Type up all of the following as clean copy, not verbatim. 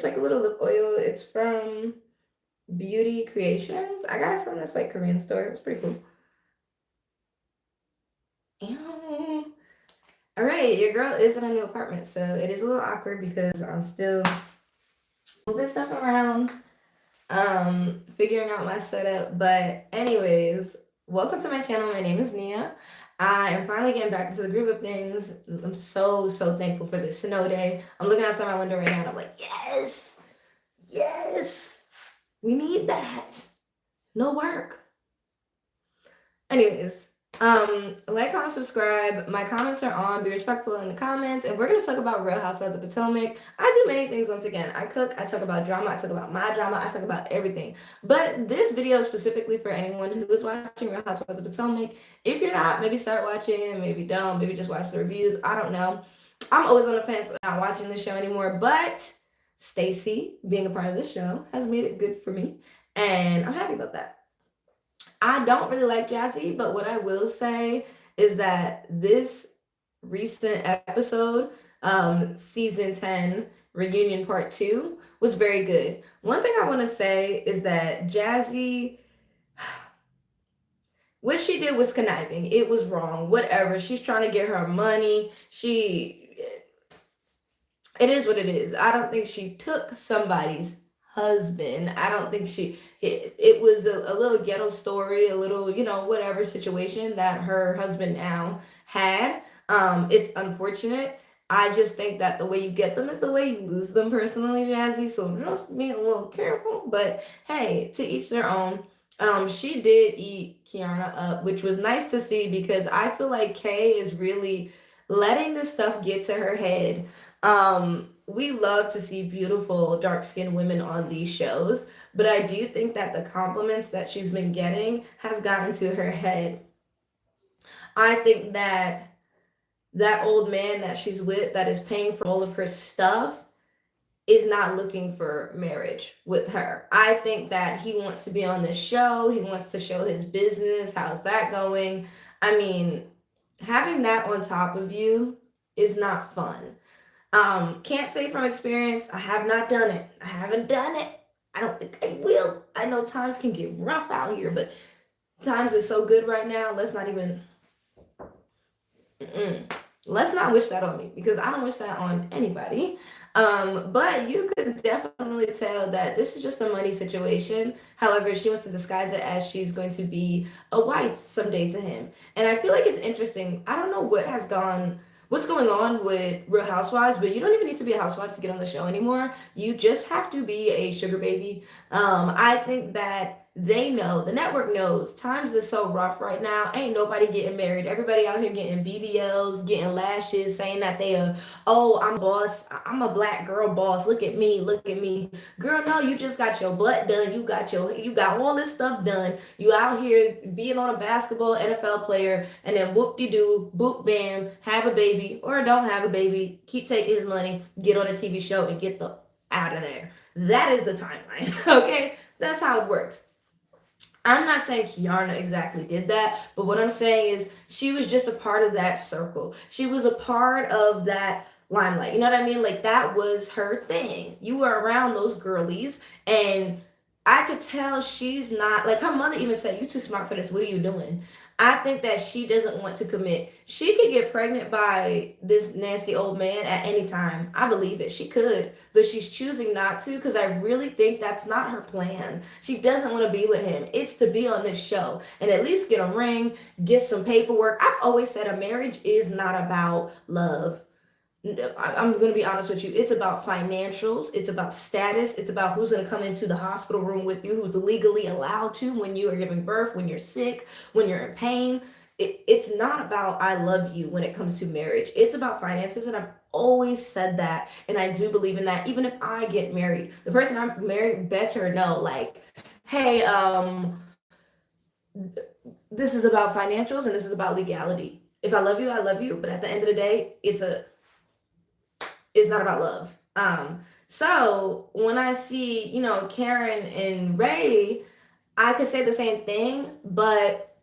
like a little lip oil. It's from Beauty Creations. I got it from this like Korean store. It was pretty cool. Ew. All right, your girl is in a new apartment, so it is a little awkward because I'm still moving stuff around, figuring out my setup. But anyways, welcome to my channel. My name is Nia. I am finally getting back into the groove of things. I'm so thankful for this snow day. I'm looking outside my window right now and I'm like, yes, yes, we need that. No work. Anyways, like, comment, subscribe. My comments are on. Be respectful in the comments, and we're gonna talk about Real Housewives of Potomac. I do many things. Once again, I cook. I talk about drama. I talk about my drama. I talk about everything. But this video is specifically for anyone who is watching Real Housewives of Potomac. If you're not, maybe start watching. Maybe don't. Maybe just watch the reviews. I don't know. I'm always on the fence not watching this show anymore. But Stacey, being a part of this show, has made it good for me, and I'm happy about that. I don't really like Jazzy, but what I will say is that this recent episode, season 10, reunion part 2, was very good. One thing I want to say is that Jazzy, what she did was conniving. It was wrong. Whatever. She's trying to get her money. It is what it is. I don't think she took somebody's husband. I don't think it was a little ghetto story, a little, whatever situation that her husband now had. It's unfortunate. I just think that the way you get them is the way you lose them personally, Jazzy. So just being a little careful. But hey, to each their own. She did eat Kiana up, which was nice to see because I feel like Kay is really letting this stuff get to her head. We love to see beautiful dark skinned women on these shows, but I do think that the compliments that she's been getting has gotten to her head. I think that that old man that she's with, that is paying for all of her stuff, is not looking for marriage with her. I think that he wants to be on this show. He wants to show his business. How's that going? I mean, having that on top of you is not fun. Can't say from experience. I have not done it. I haven't done it. I don't think I will. I know times can get rough out here, but times is so good right now. Let's not even. Let's not wish that on me because I don't wish that on anybody. But you could definitely tell that this is just a money situation. However, she wants to disguise it as she's going to be a wife someday to him. And I feel like it's interesting. I don't know what's going on with Real Housewives, but you don't even need to be a housewife to get on the show anymore. You just have to be a sugar baby. I think that they know, the network knows, times is so rough right now. Ain't nobody getting married. Everybody out here getting BBLs, getting lashes, saying that they are, oh, I'm a boss. I'm a black girl boss. Look at me. Look at me. Girl, no, you just got your butt done. You got all this stuff done. You out here being on a basketball NFL player, and then whoop de doo, boop bam, have a baby or don't have a baby, keep taking his money, get on a TV show and get the out of there. That is the timeline. Okay? That's how it works. I'm not saying Kiana exactly did that, but what I'm saying is she was just a part of that circle. She was a part of that limelight. You know what I mean? Like that was her thing. You were around those girlies, and I could tell she's not, like, her mother even said, "You too smart for this. What are you doing?" I think that she doesn't want to commit. She could get pregnant by this nasty old man at any time. I believe it. She could, but she's choosing not to because I really think that's not her plan. She doesn't want to be with him. It's to be on this show and at least get a ring, get some paperwork. I've always said a marriage is not about love. I'm going to be honest with you. It's about financials. It's about status. It's about who's going to come into the hospital room with you, who's legally allowed to when you are giving birth, when you're sick, when you're in pain. It's not about I love you when it comes to marriage. It's about finances. And I've always said that. And I do believe in that. Even if I get married, the person I'm married better know, like, hey, this is about financials and this is about legality. If I love you, I love you. But at the end of the day, it's not about love. So when I see, Karen and Ray, I could say the same thing, but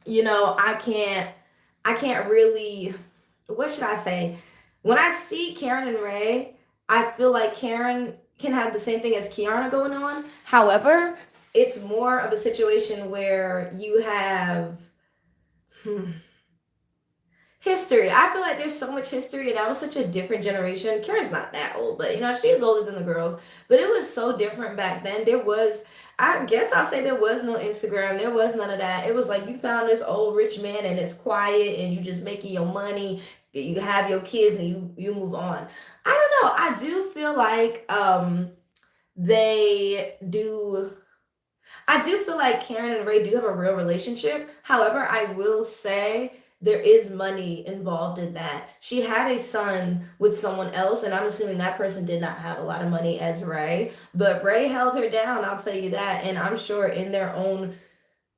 I can't really, what should I say? When I see Karen and Ray, I feel like Karen can have the same thing as Kiana going on. However, it's more of a situation where you have history. I feel like there's so much history, and that was such a different generation. Karen's not that old, but you know, she's older than the girls. But it was so different back then. There was, I guess I'll say, there was no Instagram. There was none of that. It was like you found this old rich man, and it's quiet, and you just making your money. You have your kids, and you move on. I don't know. I do feel like they do I do feel like Karen and Ray do have a real relationship. However, I will say there is money involved in that. She had a son with someone else, and I'm assuming that person did not have a lot of money as Ray. But Ray held her down, I'll tell you that. And I'm sure in their own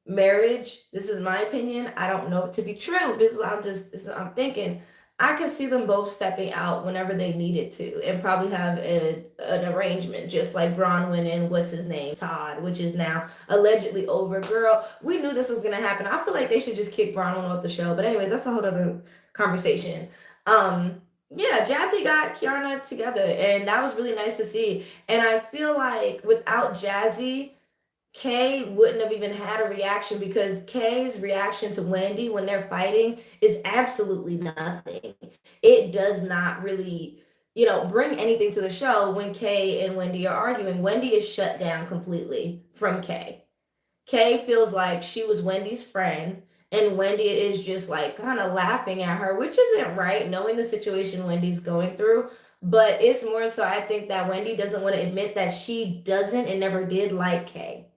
marriage, this is my opinion, I don't know it to be true. This is I'm thinking. I could see them both stepping out whenever they needed to and probably have an arrangement, just like Bronwyn and what's his name, Todd, which is now allegedly over. Girl, we knew this was gonna happen. I feel like they should just kick Bronwyn off the show. But anyways, that's a whole other conversation. Yeah, Jazzy got Kiana together, and that was really nice to see. And I feel like without Jazzy, Kay wouldn't have even had a reaction because Kay's reaction to Wendy when they're fighting is absolutely nothing. It does not really, bring anything to the show when Kay and Wendy are arguing. Wendy is shut down completely from Kay. Kay feels like she was Wendy's friend, and Wendy is just like kind of laughing at her, which isn't right, knowing the situation Wendy's going through. But it's more so I think that Wendy doesn't want to admit that she doesn't and never did like Kay.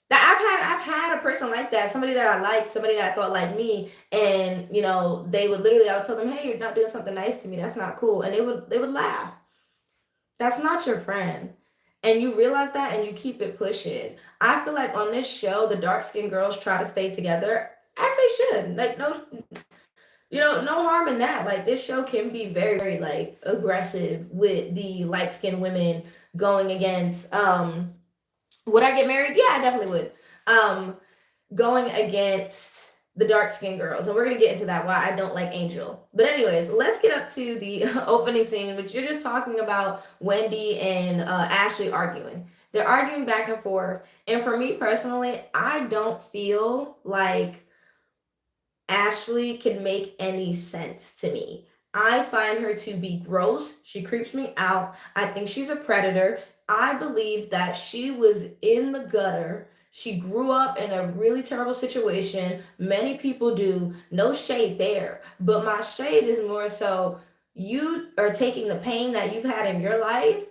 Now I've had a person like that, somebody that I liked, somebody that I thought like me, and they would literally I would tell them, hey, you're not doing something nice to me. That's not cool, and they would laugh. That's not your friend. And you realize that and you keep it pushing. I feel like on this show, the dark skinned girls try to stay together as they should. Like no, no harm in that. Like this show can be very, very like aggressive with the light skinned women going against would I get married? Yeah, I definitely would. Um, Going against the dark skinned girls, and we're gonna get into that why I don't like Angel. But anyways, let's get up to the opening scene, which you're just talking about Wendy and Ashley arguing. They're arguing back and forth, and for me personally, I don't feel like Ashley can make any sense to me. I find her to be gross. She creeps me out. I think she's a predator. I believe that she was in the gutter. She grew up in a really terrible situation. Many people do. No shade there. But my shade is more so you are taking the pain that you've had in your life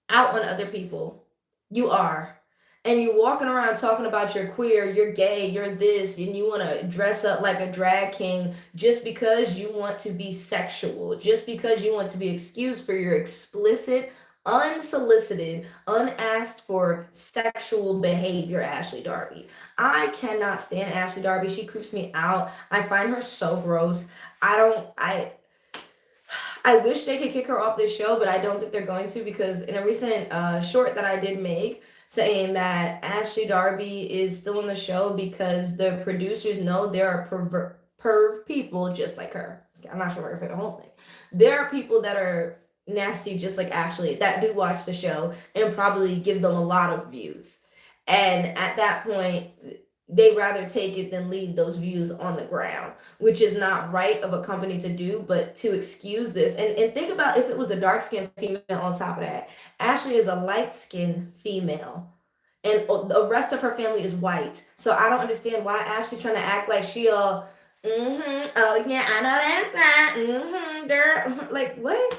out on other people. You are. And you walking around talking about you're queer, you're gay, you're this, and you want to dress up like a drag king just because you want to be sexual, just because you want to be excused for your explicit, unsolicited, unasked for sexual behavior, Ashley Darby. I cannot stand Ashley Darby. She creeps me out. I find her so gross. I wish they could kick her off this show, but I don't think they're going to because in a recent short that I did make, saying that Ashley Darby is still on the show because the producers know there are perv people just like her. I'm not sure if I can say the whole thing. There are people that are nasty just like Ashley that do watch the show and probably give them a lot of views. And at that point, they rather take it than leave those views on the ground, which is not right of a company to do, but to excuse this. And think about if it was a dark skinned female on top of that. Ashley is a light skinned female. And the rest of her family is white. So I don't understand why Ashley trying to act like she oh yeah, I know that's not, girl. Like, what?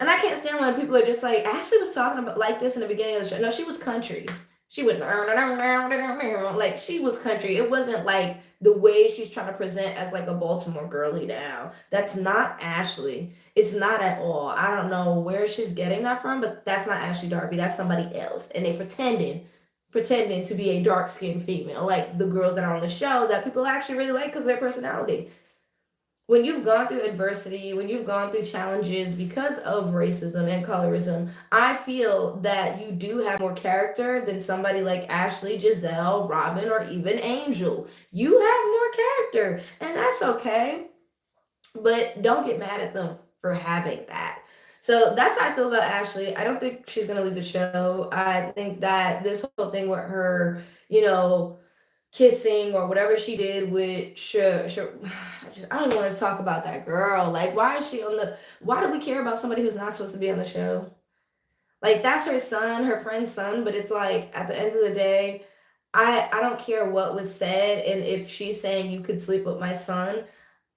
And I can't stand when people are just like, Ashley was talking about like this in the beginning of the show. No, she was country. She went like she was country. It wasn't like the way she's trying to present as like a Baltimore girly now. That's not Ashley. It's not at all. I don't know where she's getting that from, but that's not Ashley Darby. That's somebody else. And they pretending to be a dark skinned female, like the girls that are on the show that people actually really like because of their personality. When you've gone through adversity, when you've gone through challenges because of racism and colorism, I feel that you do have more character than somebody like Ashley, Giselle, Robin, or even Angel. You have more character, and that's okay. But don't get mad at them for having that. So that's how I feel about Ashley. I don't think she's gonna leave the show. I think that this whole thing with her, you know, kissing or whatever she did with I don't want to talk about that girl. Like, why is she on the? Why do we care about somebody who's not supposed to be on the show? Like, that's her son, her friend's son. But it's like at the end of the day, I don't care what was said, and if she's saying you could sleep with my son,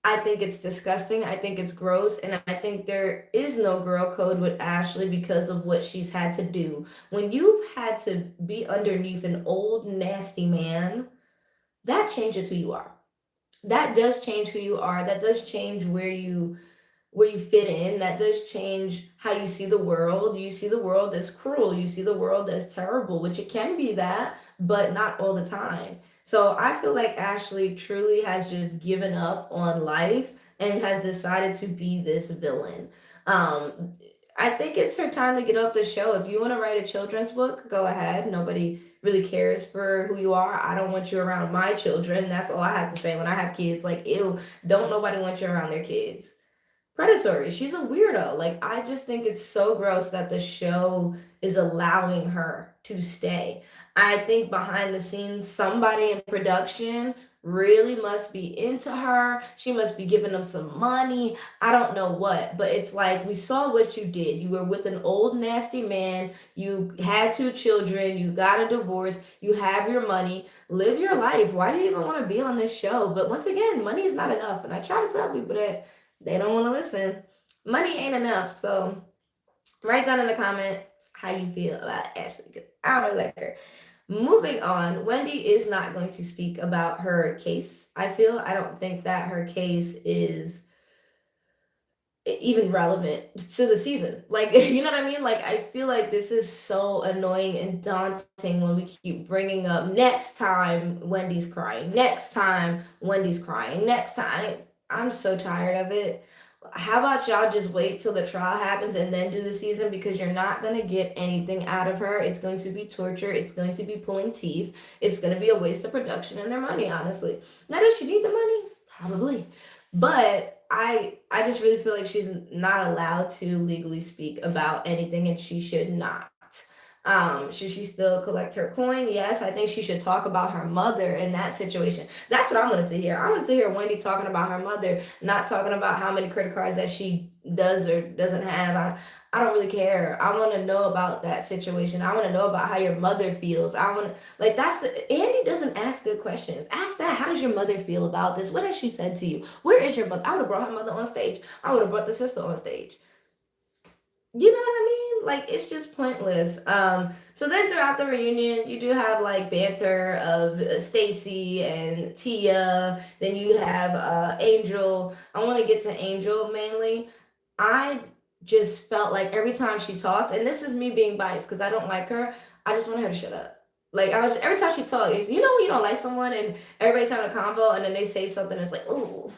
I think it's disgusting. I think it's gross. And I think there is no girl code with Ashley because of what she's had to do. When you've had to be underneath an old, nasty man, that changes who you are. That does change who you are. That does change where you fit in. That does change how you see the world. You see the world as cruel. You see the world as terrible, which it can be that, but not all the time. So I feel like Ashley truly has just given up on life and has decided to be this villain. Um, I think it's her time to get off the show. If you want to write a children's book, go ahead. Nobody really cares for who you are. I don't want you around my children. That's all I have to say when I have kids. Like, ew, don't nobody want you around their kids. Predatory. She's a weirdo. Like, I just think it's so gross that the show is allowing her to stay. I think behind the scenes, somebody in production really must be into her. She must be giving them some money. I don't know what, but it's like we saw what you did. You were with an old nasty man. You had two children. You got a divorce. You have your money. Live your life. Why do you even want to be on this show? But once again, money is not enough. And I try to tell people that they don't want to listen. Money ain't enough. So write down in the comment how you feel about Ashley because I don't really like her. Moving on, Wendy is not going to speak about her case. I don't think that her case is even relevant to the season. Like, you know what I mean? Like, I feel like this is so annoying and daunting when we keep bringing up next time Wendy's crying, next time Wendy's crying, next time. I'm so tired of it. How about y'all just wait till the trial happens and then do the season because you're not going to get anything out of her. It's going to be torture. It's going to be pulling teeth. It's going to be a waste of production and their money, honestly. Now, does she need the money? Probably. But I just really feel like she's not allowed to legally speak about anything and she should not. Should she still collect her coin? Yes, I think she should talk about her mother in that situation. That's what I wanted to hear. I wanted to hear Wendy talking about her mother, not talking about how many credit cards that she does or doesn't have. I don't really care. I want to know about that situation. I want to know about how your mother feels. I want to, like, that's the, Andy doesn't ask good questions. Ask that. How does your mother feel about this? What has she said to you? Where is your mother? I would have brought her mother on stage. I would have brought the sister on stage. You know what I mean? Like, it's just pointless. So then throughout the reunion, you do have like banter of Stacey and Tia. Then you have Angel. I want to get to Angel mainly. I just felt like every time she talked, and this is me being biased because I don't like her. I just want her to shut up. Like, I was every time she talks, you know when you don't like someone and everybody's having a convo and then they say something, it's like, oh,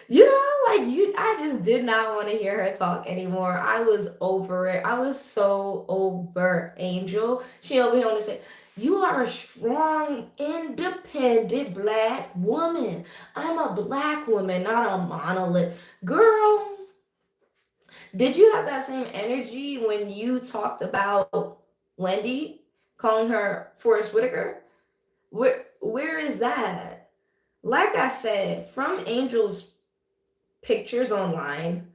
you know, like you, I just did not want to hear her talk anymore. I was over it. I was so over Angel. She over here on to say, "You are a strong, independent black woman. I'm a black woman, not a monolith." Girl, did you have that same energy when you talked about Wendy, calling her Forrest Whitaker? Where is that? Like I said, from Angel's pictures online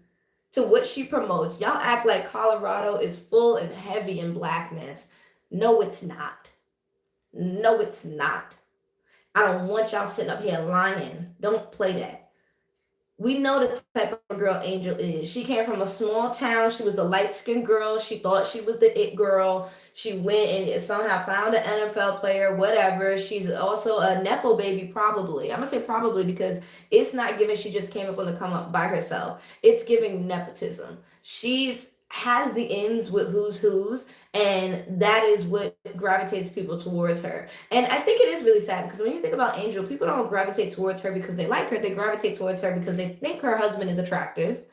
to what she promotes. Y'all act like Colorado is full and heavy in blackness. No, it's not. No, it's not. I don't want y'all sitting up here lying. Don't play that. We know the type of girl Angel is. She came from a small town. She was a light skinned girl. She thought she was the it girl. She went and somehow found an NFL player, whatever. She's also a Nepo baby, probably. I'm going to say probably because it's not given she just came up on the come up by herself. It's giving nepotism. She's has the ends with who's and that is what gravitates people towards her. And I think it is really sad because when you think about Angel, people don't gravitate towards her because they like her. They gravitate towards her because they think her husband is attractive.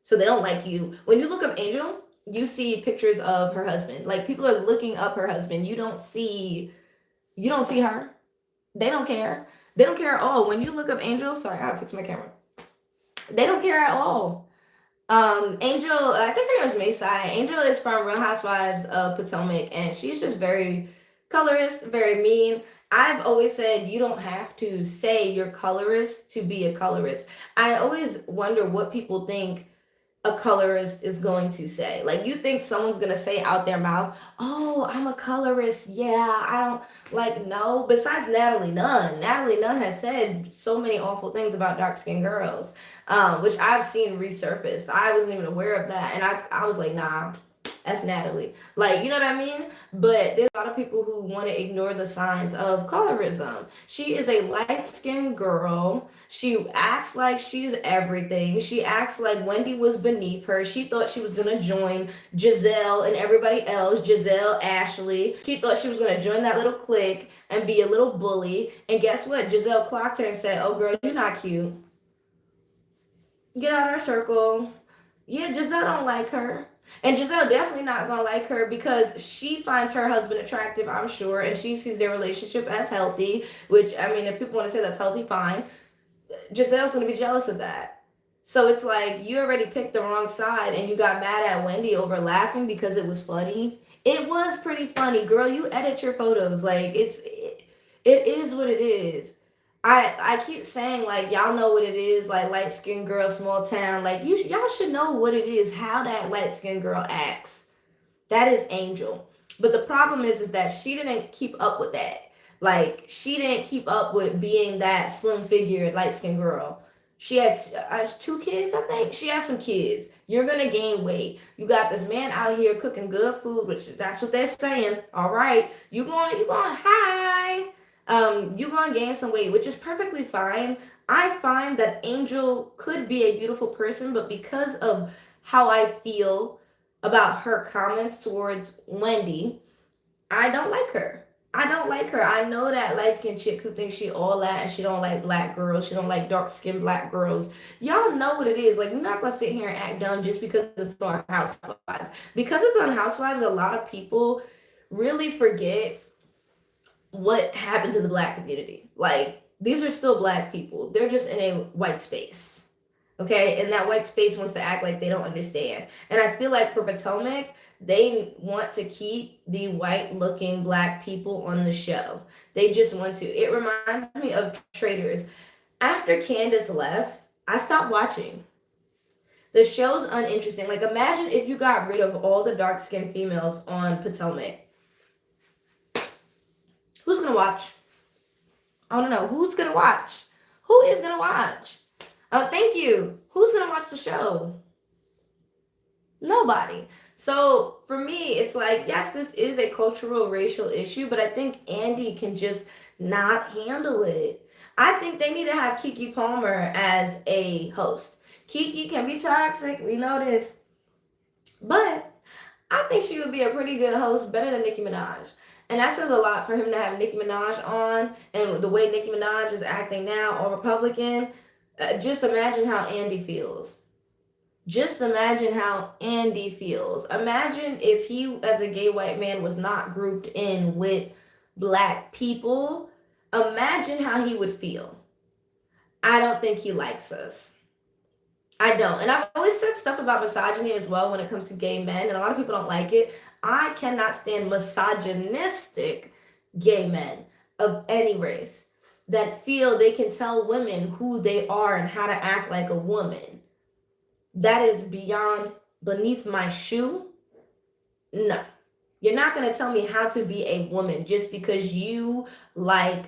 So they don't like you. When you look up Angel, you see pictures of her husband. Like people are looking up her husband. You don't see her. They don't care. They don't care at all. When you look up Angel, sorry, I gotta fix my camera. They don't care at all. Angel, I think her name is Maysai. Angel is from Real Housewives of Potomac, and she's just very colorist, very mean. I've always said you don't have to say you're colorist to be a colorist. I always wonder what people think a colorist is going to say. Like, you think someone's gonna say out their mouth, "Oh, I'm a colorist. Yeah, I don't like no." Besides Natalie Nunn has said so many awful things about dark skinned girls, which I've seen resurfaced. I wasn't even aware of that, and I was like, nah. That's Natalie. Like, you know what I mean? But there's a lot of people who want to ignore the signs of colorism. She is a light skinned girl. She acts like she's everything. She acts like Wendy was beneath her. She thought she was going to join Giselle and everybody else, Giselle, Ashley. She thought she was going to join that little clique and be a little bully. And guess what? Giselle clocked her and said, "Oh, girl, you're not cute. Get out of our circle." Yeah, Giselle don't like her. And Giselle definitely not gonna like her because she finds her husband attractive, I'm sure, and she sees their relationship as healthy, which, I mean, if people want to say that's healthy, fine. Giselle's gonna be jealous of that. So it's like you already picked the wrong side and you got mad at Wendy over laughing because it was funny. It was pretty funny, girl. You edit your photos. Like, it is what it is. I keep saying, like, y'all know what it is, like light skinned girl, small town. Like, y'all should know what it is, how that light skinned girl acts. That is Angel. But the problem is that she didn't keep up with that. Like, she didn't keep up with being that slim figured light skinned girl. She had two kids, I think. She had some kids. You're gonna gain weight. You got this man out here cooking good food, which that's what they're saying. All right, you going high. You gonna gain some weight, which is perfectly fine. I find that Angel could be a beautiful person, but because of how I feel about her comments towards Wendy, I don't like her. I don't like her. I know that light skinned chick who thinks she all that and she don't like black girls. She don't like dark skinned black girls. Y'all know what it is. Like, we're not gonna sit here and act dumb just because it's on Housewives. Because it's on Housewives, a lot of people really forget what happened to the black community. Like, these are still black people. They're just in a white space. Okay, and that white space wants to act like they don't understand. And I feel like for Potomac, they want to keep the white looking black people on the show. They just want to. It reminds me of Traitors. After Candace left, I stopped watching. The show's uninteresting. Like, imagine if you got rid of all the dark skinned females on Potomac. Who's gonna watch? I don't know. Who's gonna watch? Who is gonna watch? Thank you. Who's gonna watch the show? Nobody. So for me, it's like, yes, this is a cultural racial issue, but I think Andy can just not handle it. I think they need to have Keke Palmer as a host. Keke can be toxic, we know this, but I think she would be a pretty good host, better than Nicki Minaj. And that says a lot for him to have Nicki Minaj on, and the way Nicki Minaj is acting now, all Republican. Just imagine how Andy feels. Just imagine how Andy feels. Imagine if he, as a gay white man, was not grouped in with black people. Imagine how he would feel. I don't think he likes us. I don't. And I've always said stuff about misogyny as well when it comes to gay men, and a lot of people don't like it. I cannot stand misogynistic gay men of any race that feel they can tell women who they are and how to act like a woman. That is beyond beneath my shoe. No. You're not going to tell me how to be a woman just because you like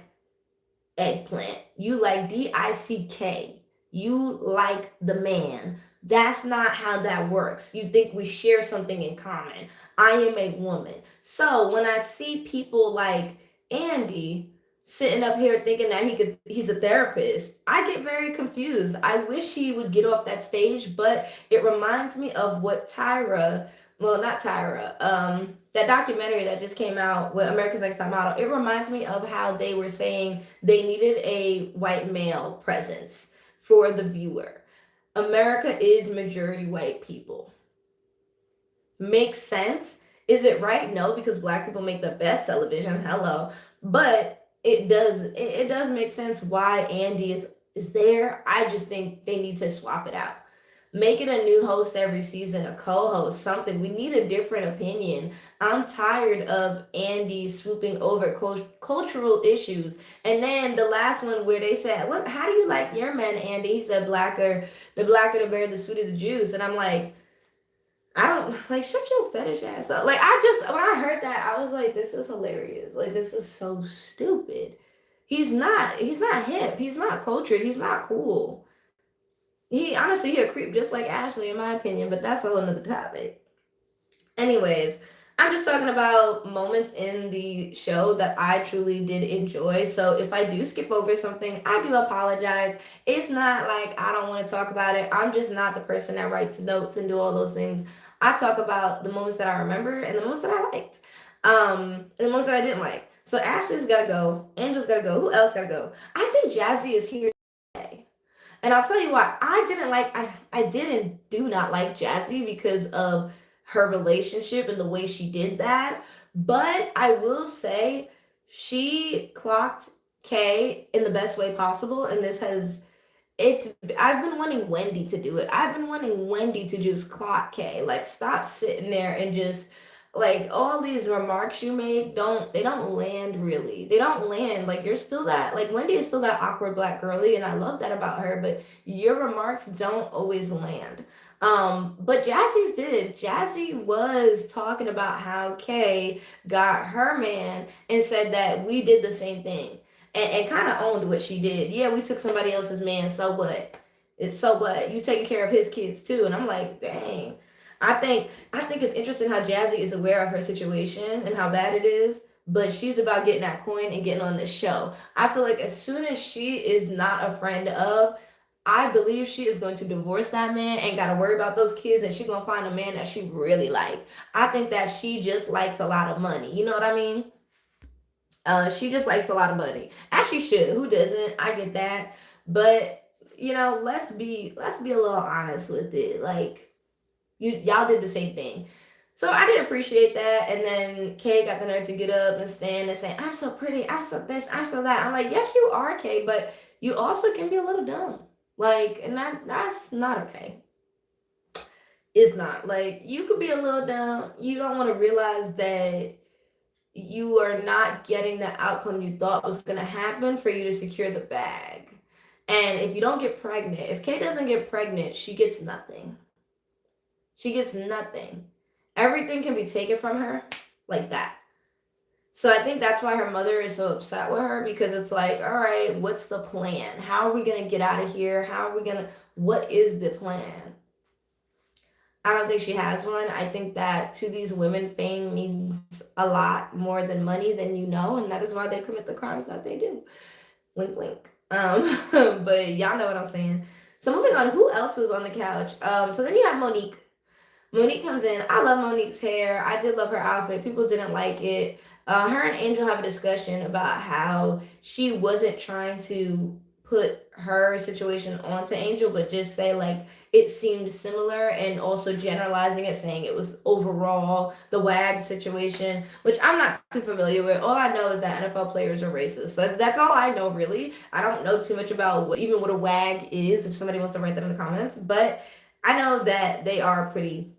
eggplant. You like DICK. You like the man. That's not how that works. You think we share something in common. I am a woman. So when I see people like Andy sitting up here thinking that he's a therapist, I get very confused. I wish he would get off that stage, but it reminds me of what Tyra, well, not Tyra, that documentary that just came out with America's Next Top Model. It reminds me of how they were saying they needed a white male presence for the viewer. America is majority white people. Makes sense? Is it right? No, because black people make the best television. Hello. But it does make sense why Andy is there. I just think they need to swap it out. Make it a new host every season, a co-host, something. We need a different opinion. I'm tired of Andy swooping over cultural issues. And then the last one where they said, "What? How do you like your men, Andy?" He said, "Blacker, the blacker the berry, the sweeter the juice." And I'm like, I don't like shut your fetish ass up. Like I just when I heard that, I was like, this is hilarious. Like this is so stupid. He's not hip. He's not cultured. He's not cool. He honestly he a creep just like Ashley in my opinion, but that's a whole nother topic. Anyways, I'm just talking about moments in the show that I truly did enjoy. So if I do skip over something, I do apologize. It's not like I don't want to talk about it. I'm just not the person that writes notes and do all those things. I talk about the moments that I remember and the moments that I liked. And the moments that I didn't like. So Ashley's gotta go. Angel's gotta go. Who else gotta go? I think Jazzy is here today. And I'll tell you why. I didn't do not like Jazzy because of her relationship and the way she did that. But I will say she clocked Kay in the best way possible, and this has it's I've been wanting Wendy to do it. I've been wanting Wendy to just clock Kay. Like stop sitting there and just like all these remarks you make don't land really. They don't land. Like you're still that like Wendy is still that awkward black girly and I love that about her, but your remarks don't always land. But Jazzy's did. Jazzy was talking about how Kay got her man and said that we did the same thing and kind of owned what she did. Yeah, we took somebody else's man. So what? It's so what? You taking care of his kids too, and I'm like, dang. I think it's interesting how Jazzy is aware of her situation and how bad it is, but she's about getting that coin and getting on the show. I feel like as soon as she is not a friend of, I believe she is going to divorce that man and got to worry about those kids and she's going to find a man that she really like. I think that she just likes a lot of money. You know what I mean? She just likes a lot of money. As she should. Who doesn't? I get that. But let's be a little honest with it. Like y'all did the same thing. So I did appreciate that. And then Kay got the nerve to get up and stand and say, "I'm so pretty, I'm so this, I'm so that." I'm like, yes, you are, Kay, but you also can be a little dumb. Like, and that's not okay. It's not. Like you could be a little dumb. You don't want to realize that you are not getting the outcome you thought was going to happen for you to secure the bag. And if you don't get pregnant, if Kay doesn't get pregnant, she gets nothing. She gets nothing. Everything can be taken from her like that. So I think that's why her mother is so upset with her because it's like, all right, what's the plan? How are we going to get out of here? How are we going to, what is the plan? I don't think she has one. I think that to these women, fame means a lot more than money, than you know, and that is why they commit the crimes that they do. Wink, wink. But y'all know what I'm saying. So moving on, who else was on the couch? So then you have Monique. Monique comes in. I love Monique's hair. I did love her outfit. People didn't like it. Her and Angel have a discussion about how she wasn't trying to put her situation onto Angel, but just say like it seemed similar and also generalizing it, saying it was overall the WAG situation, which I'm not too familiar with. All I know is that NFL players are racist. So that's all I know really. I don't know too much about what a WAG is, if somebody wants to write that in the comments, but I know that they're pretty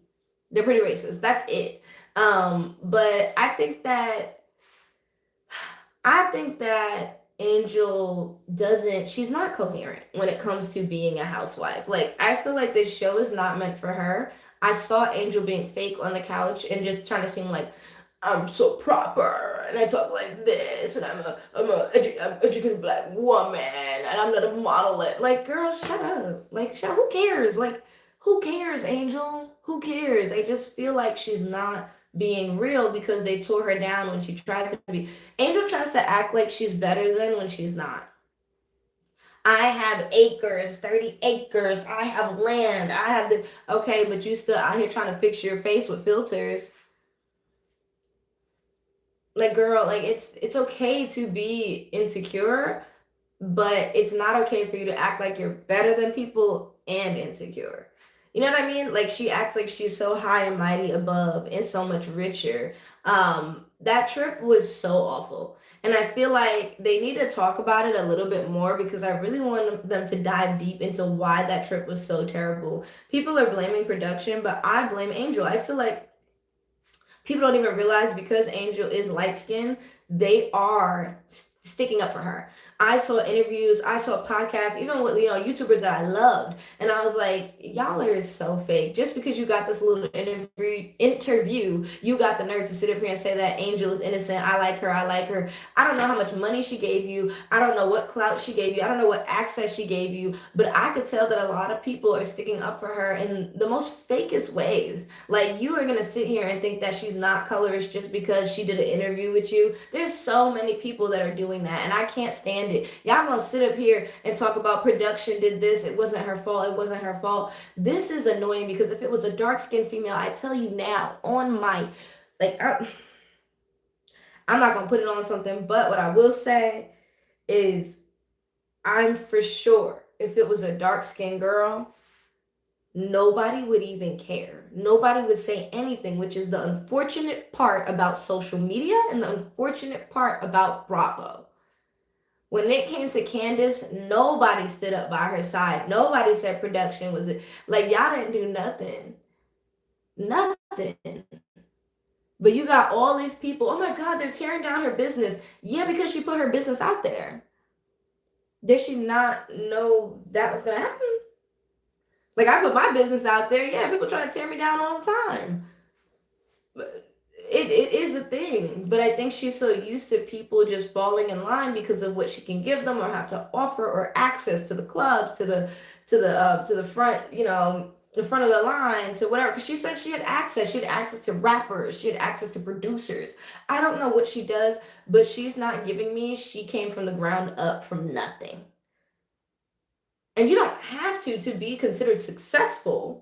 racist. That's it. But I think that Angel doesn't, she's not coherent when it comes to being a housewife. Like, I feel like this show is not meant for her. I saw Angel being fake on the couch and just trying to seem like, "I'm so proper and I talk like this and I'm educated black woman and I'm not a monolith." Like, girl, shut up. Like, who cares? Like, who cares, Angel? Who cares? I just feel like she's not being real because they tore her down when she tried to be. Angel tries to act like she's better than when she's not. I have acres, 30 acres. I have land. I have this. Okay, but you still out here trying to fix your face with filters. Like, girl, like it's okay to be insecure, but it's not okay for you to act like you're better than people and insecure. You know what I mean? Like she acts like she's so high and mighty above and so much richer. That trip was so awful. And I feel like they need to talk about it a little bit more because I really want them to dive deep into why that trip was so terrible. People are blaming production, but I blame Angel. I feel like people don't even realize because Angel is light skinned, they are sticking up for her. I saw interviews, I saw podcasts, even with YouTubers that I loved, and I was like, y'all are so fake. Just because you got this little interview, you got the nerve to sit up here and say that Angel is innocent. I like her. I like her. I don't know how much money she gave you. I don't know what clout she gave you. I don't know what access she gave you. But I could tell that a lot of people are sticking up for her in the most fakest ways. Like you are gonna sit here and think that she's not colorist just because she did an interview with you. There's so many people that are doing that, and I can't stand it. Y'all gonna sit up here and talk about production did this, it wasn't her fault, it wasn't her fault. This is annoying because if it was a dark skinned female, I tell you now on my like I'm not gonna put it on something, but what I will say is I'm for sure if it was a dark skinned girl, nobody would even care. Nobody would say anything, which is the unfortunate part about social media and the unfortunate part about Bravo. When it came to Candace, nobody stood up by her side. Nobody said production was it. Like y'all didn't do nothing. Nothing. But you got all these people, oh my God, they're tearing down her business. Yeah, because she put her business out there. Did she not know that was gonna happen? Like I put my business out there. Yeah, people try to tear me down all the time. But it is a thing. But I think she's so used to people just falling in line because of what she can give them or have to offer or access to the clubs, to the front, the front of the line, to whatever. Because she said she had access. She had access to rappers. She had access to producers. I don't know what she does, but she's not giving me. She came from the ground up from nothing. And you don't have to be considered successful,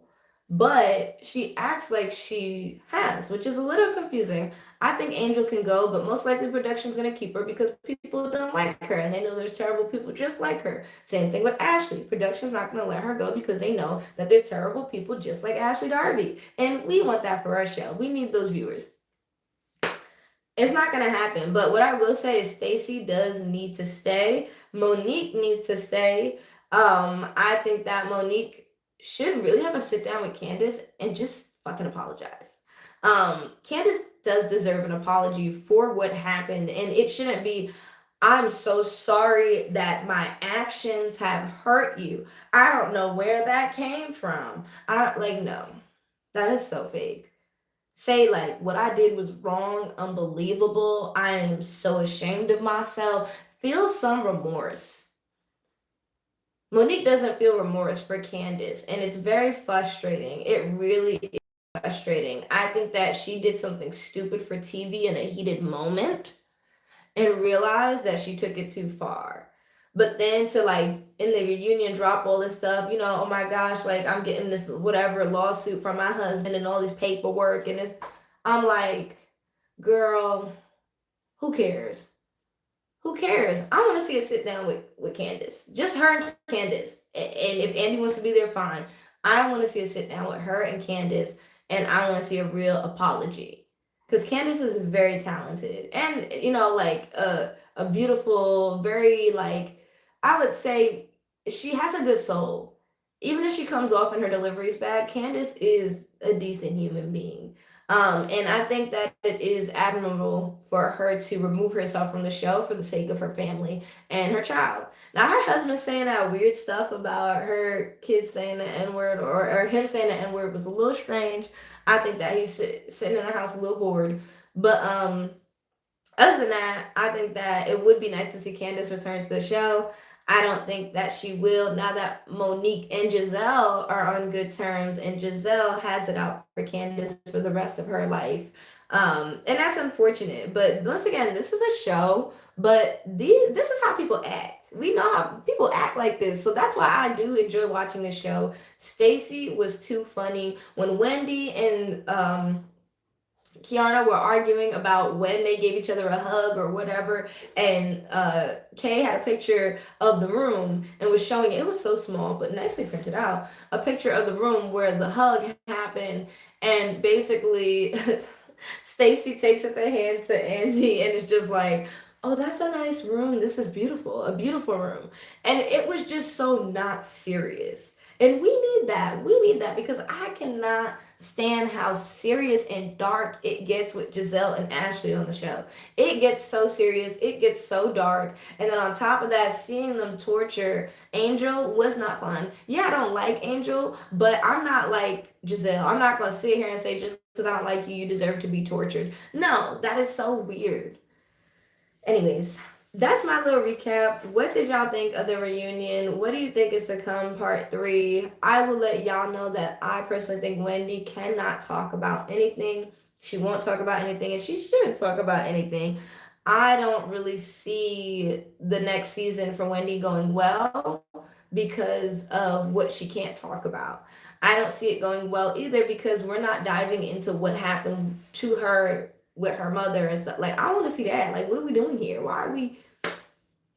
but she acts like she has, which is a little confusing. I think Angel can go, but most likely production's gonna keep her because people don't like her and they know there's terrible people just like her. Same thing with Ashley. Production's not gonna let her go because they know that there's terrible people just like Ashley Darby. And we want that for our show. We need those viewers. It's not gonna happen. But what I will say is Stacey does need to stay. Monique needs to stay. I think that Monique should really have a sit down with Candace and just fucking apologize. Candace does deserve an apology for what happened, and it shouldn't be, I'm so sorry that my actions have hurt you. I don't know where that came from. I don't like no. That is so fake. Say like what I did was wrong, unbelievable. I am so ashamed of myself. Feel some remorse. Monique doesn't feel remorse for Candace, and it's very frustrating. It really is frustrating. I think that she did something stupid for TV in a heated moment and realized that she took it too far. But then to like in the reunion drop all this stuff, oh my gosh, like I'm getting this whatever lawsuit from my husband and all this paperwork and I'm like, girl, who cares? Who cares? I want to see a sit down with Candace. Just her and Candace. And if Andy wants to be there, fine. I want to see a sit down with her and Candace, and I want to see a real apology. Because Candace is very talented and, like a beautiful, very, like, I would say she has a good soul. Even if she comes off and her delivery is bad, Candace is a decent human being. And I think that it is admirable for her to remove herself from the show for the sake of her family and her child. Now, her husband saying that weird stuff about her kids saying the N word or him saying the N word was a little strange. I think that he's sitting in the house a little bored. But other than that, I think that it would be nice to see Candace return to the show. I don't think that she will now that Monique and Giselle are on good terms and Giselle has it out for Candace for the rest of her life. And that's unfortunate. But once again, this is a show, but this is how people act. We know how people act like this. So that's why I do enjoy watching this show. Stacey was too funny. When Wendy and Kiana were arguing about when they gave each other a hug or whatever, and Kay had a picture of the room and was showing it. It was so small, but nicely printed out. A picture of the room where the hug happened, and basically, Stacey takes it to hand to Andy, and it's just like, "Oh, that's a nice room. This is beautiful, a beautiful room," and it was just so not serious. And we need that. We need that because I cannot stand how serious and dark it gets with Giselle and Ashley on the show. It gets so serious, it gets so dark, and then on top of that, seeing them torture Angel was not fun. Yeah, I don't like Angel, but I'm not like Giselle. I'm not gonna sit here and say just because I don't like you, you deserve to be tortured. No, that is so weird. Anyways, that's my little recap. What did y'all think of the reunion? What do you think is to come part three? I will let y'all know that I personally think Wendy cannot talk about anything. She won't talk about anything, and she shouldn't talk about anything. I don't really see the next season for Wendy going well because of what she can't talk about. I don't see it going well either because we're not diving into what happened to her with her mother and stuff. Like, I want to see that. Like, what are we doing here? Why are we?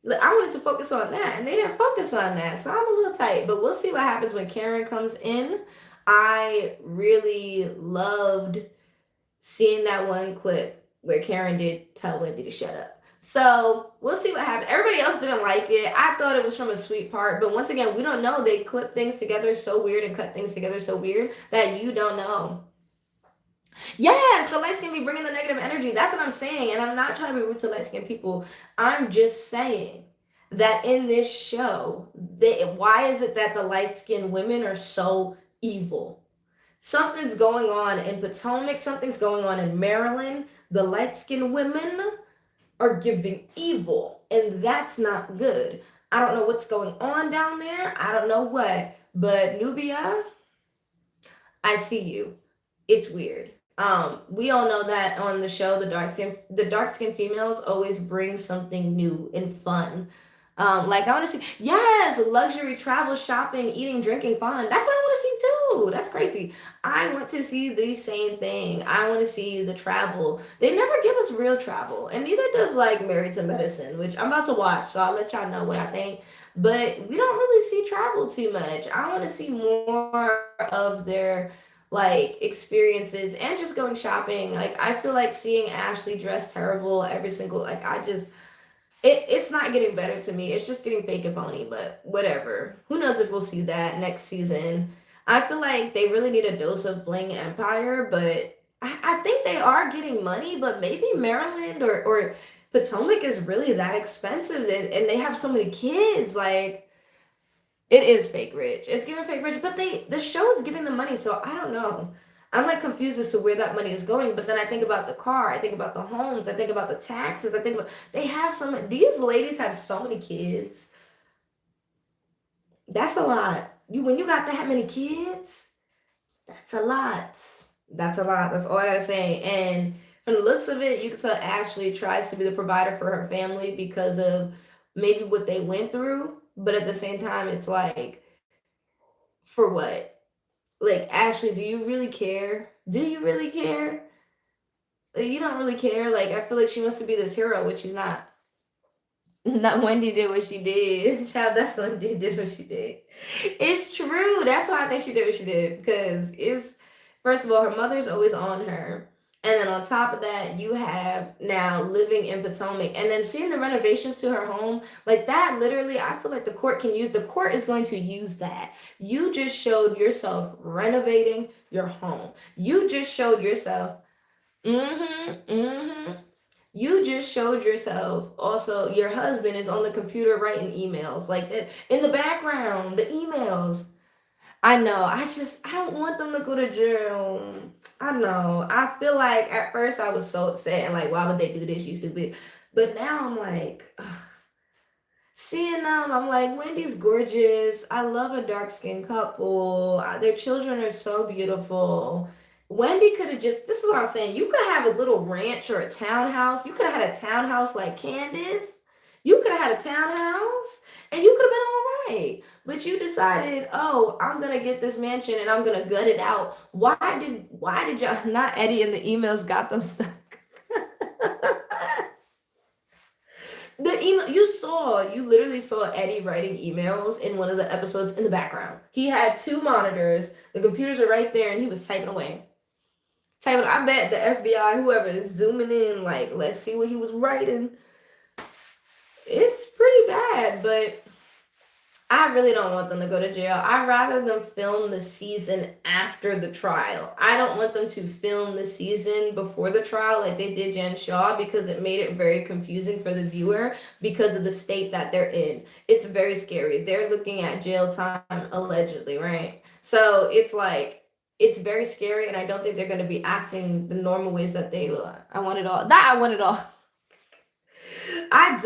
Like, I wanted to focus on that, and they didn't focus on that, so I'm a little tight. But we'll see what happens when Karen comes in. I really loved seeing that one clip where Karen did tell Wendy to shut up. So we'll see what happens. Everybody else didn't like it. I thought it was from a sweet part, but once again, we don't know. They clip things together so weird and cut things together so weird that you don't know. Yes, the light skin be bringing the negative energy. That's what I'm saying. And I'm not trying to be rude to light skinned people. I'm just saying that in this show, why is it that the light skinned women are so evil? Something's going on in Potomac, something's going on in Maryland. The light skinned women are giving evil, and that's not good. I don't know what's going on down there. I don't know what. But Nubia, I see you. It's weird. We all know that on the show, the dark skin females always bring something new and fun. Like I want to see, yes, luxury travel, shopping, eating, drinking, fun. That's what I want to see too. That's crazy. I want to see the same thing. I want to see the travel. They never give us real travel, and neither does like Married to Medicine, which I'm about to watch. So I'll let y'all know what I think. But we don't really see travel too much. I want to see more of their like experiences and just going shopping. Like I feel like seeing Ashley dress terrible every single like I just it's not getting better to me. It's just getting fake and phony, but whatever. Who knows if we'll see that next season. I feel like they really need a dose of Bling Empire, but I think they are getting money, but maybe Maryland or Potomac is really that expensive and they have so many kids. Like it is fake rich. It's giving fake rich, but the show is giving them money, so I don't know. I'm like confused as to where that money is going, but then I think about the car, I think about the homes, I think about the taxes, I think about they have these ladies have so many kids. That's a lot. When you got that many kids, that's a lot. That's a lot. That's all I gotta say. And from the looks of it, you can tell Ashley tries to be the provider for her family because of maybe what they went through, but at the same time, it's like, for what? Like, Ashley, do you really care? Do you really care? Like, you don't really care. Like, I feel like she wants to be this hero, which she's not. Not Wendy did what she did. Child, that's Wendy did what she did. It's true. That's why I think she did what she did. Because it's, first of all, her mother's always on her. And then on top of that, you have now living in Potomac. And then seeing the renovations to her home, like that, literally, I feel like the court is going to use that. You just showed yourself renovating your home. You just showed yourself. Mm-hmm. Mm-hmm. You just showed yourself. Also, your husband is on the computer writing emails like that in the background. The emails. I know. I don't want them to go to jail. I know. I feel like at first I was so upset and like, why would they do this? You stupid. But now I'm like, ugh. Seeing them, I'm like, Wendy's gorgeous. I love a dark skinned couple. Their children are so beautiful. Wendy could have just, this is what I'm saying. You could have a little ranch or a townhouse. You could have had a townhouse like Candace. You could have had a townhouse and you could have been all right. But you decided, oh, I'm gonna get this mansion and I'm gonna gut it out. Why did y'all not Eddie in the emails got them stuck? The email you literally saw Eddie writing emails in one of the episodes in the background. He had two monitors, the computers are right there, and he was typing away. I bet the FBI, whoever is zooming in, like, let's see what he was writing. It's pretty bad, but I really don't want them to go to jail. I'd rather them film the season after the trial. I don't want them to film the season before the trial like they did Jen Shaw, because it made it very confusing for the viewer because of the state that they're in. It's very scary. They're looking at jail time allegedly, right? So it's like, it's very scary, and I don't think they're going to be acting the normal ways that they will. I want it all. That I want it all. I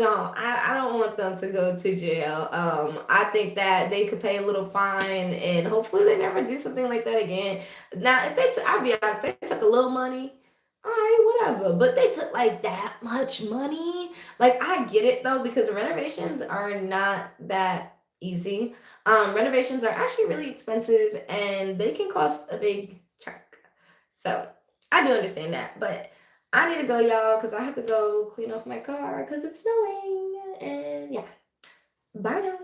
don't want them to go to jail. I think that they could pay a little fine, and hopefully they never do something like that again. Now, if I'd be honest, if they took a little money, all right, whatever. But they took like that much money. Like, I get it though, because renovations are not that easy. Renovations are actually really expensive, and they can cost a big chunk. So I do understand that, but I need to go, y'all, because I have to go clean off my car because it's snowing. And yeah, bye now.